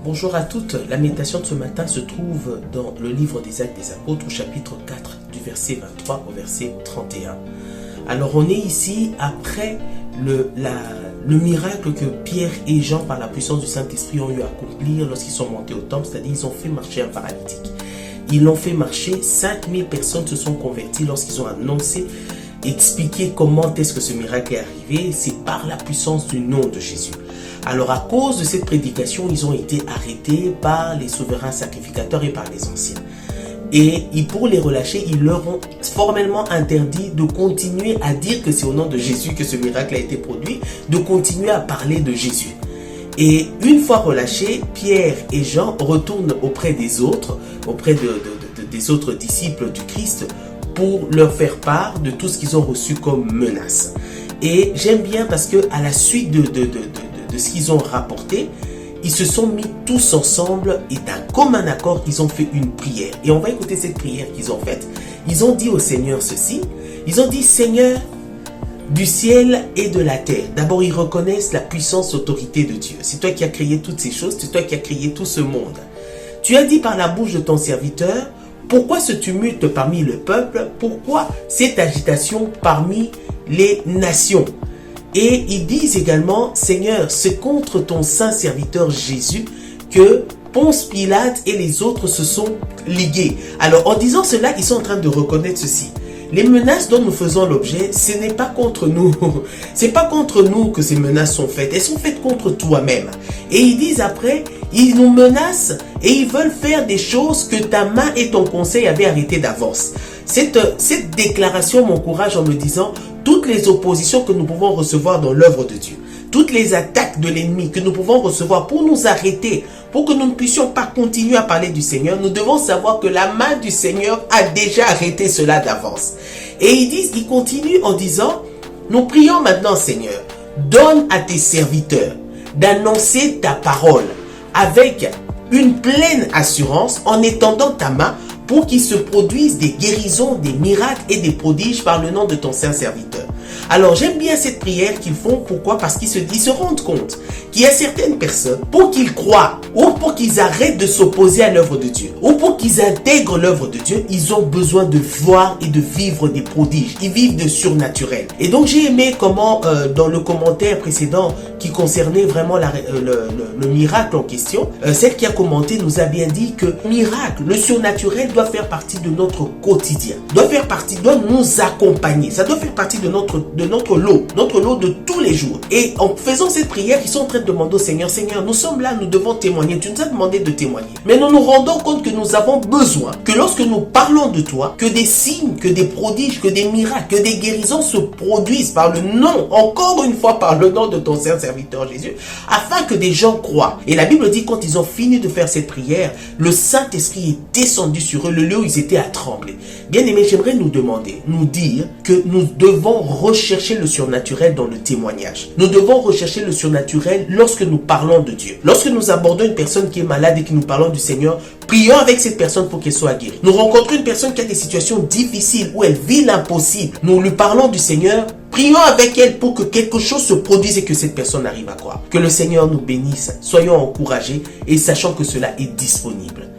Bonjour à toutes, la méditation de ce matin se trouve dans le livre des Actes des Apôtres, au chapitre 4, du verset 23 au verset 31. Alors on est ici après le miracle que Pierre et Jean, par la puissance du Saint-Esprit, ont eu à accomplir lorsqu'ils sont montés au temple, c'est-à-dire ils ont fait marcher un paralytique. Ils l'ont fait marcher, 5000 personnes se sont converties lorsqu'ils ont annoncé, expliqué comment est-ce que ce miracle est arrivé. C'est par la puissance du nom de Jésus. Alors à cause de cette prédication, ils ont été arrêtés par les souverains sacrificateurs et par les anciens. Et pour les relâcher, ils leur ont formellement interdit de continuer à dire que c'est au nom de Jésus que ce miracle a été produit, de continuer à parler de Jésus. Et une fois relâchés, Pierre et Jean retournent auprès des autres, auprès des autres disciples du Christ, pour leur faire part de tout ce qu'ils ont reçu comme menace. Et j'aime bien parce que à la suite de ce qu'ils ont rapporté, ils se sont mis tous ensemble et d'un commun accord, ils ont fait une prière. Et on va écouter cette prière qu'ils ont faite. Ils ont dit au Seigneur ceci. Ils ont dit: Seigneur du ciel et de la terre. D'abord, ils reconnaissent la puissance, l'autorité de Dieu. C'est toi qui as créé toutes ces choses. C'est toi qui as créé tout ce monde. Tu as dit par la bouche de ton serviteur: pourquoi ce tumulte parmi le peuple? Pourquoi cette agitation parmi les nations? Et ils disent également: Seigneur, c'est contre ton saint serviteur Jésus que Ponce Pilate et les autres se sont ligués. Alors en disant cela, ils sont en train de reconnaître ceci. Les menaces dont nous faisons l'objet, ce n'est pas contre nous. C'est pas contre nous que ces menaces sont faites. Elles sont faites contre toi-même. Et ils disent après, ils nous menacent et ils veulent faire des choses que ta main et ton conseil avaient arrêtées d'avance. Cette déclaration m'encourage en me disant: toutes les oppositions que nous pouvons recevoir dans l'œuvre de Dieu, toutes les attaques de l'ennemi que nous pouvons recevoir pour nous arrêter, pour que nous ne puissions pas continuer à parler du Seigneur, nous devons savoir que la main du Seigneur a déjà arrêté cela d'avance. Et ils continuent en disant: nous prions maintenant, Seigneur, donne à tes serviteurs d'annoncer ta parole avec une pleine assurance en étendant ta main pour qu'il se produise des guérisons, des miracles et des prodiges par le nom de ton saint serviteur. Alors j'aime bien cette prière qu'ils font. Pourquoi? Parce qu'ils se rendent compte qu'il y a certaines personnes, pour qu'ils croient ou pour qu'ils arrêtent de s'opposer à l'œuvre de Dieu ou pour qu'ils intègrent l'œuvre de Dieu, ils ont besoin de voir et de vivre des prodiges. Ils vivent de surnaturel. Et donc j'ai aimé comment dans le commentaire précédent qui concernait vraiment le miracle en question, celle qui a commenté nous a bien dit que le miracle, le surnaturel doit faire partie de notre quotidien, doit nous accompagner, ça doit faire partie de notre lot de tous les jours. Et en faisant cette prière, ils sont en train de demander au Seigneur: Seigneur, nous sommes là, nous devons témoigner, tu nous as demandé de témoigner, mais nous nous rendons compte que nous avons besoin que lorsque nous parlons de toi, que des signes, que des prodiges, que des miracles, que des guérisons se produisent par le nom, encore une fois par le nom de ton saint serviteur Jésus, afin que des gens croient. Et la Bible dit, quand ils ont fini de faire cette prière, le Saint-Esprit est descendu sur eux, le lieu où ils étaient à trembler. Bien aimé, j'aimerais nous dire que nous devons rechercher le surnaturel dans le témoignage. Nous devons rechercher le surnaturel lorsque nous parlons de Dieu. Lorsque nous abordons une personne qui est malade et que nous parlons du Seigneur, prions avec cette personne pour qu'elle soit guérie. Nous rencontrons une personne qui a des situations difficiles où elle vit l'impossible. Nous lui parlons du Seigneur. Prions avec elle pour que quelque chose se produise et que cette personne arrive à croire. Que le Seigneur nous bénisse. Soyons encouragés et sachant que cela est disponible.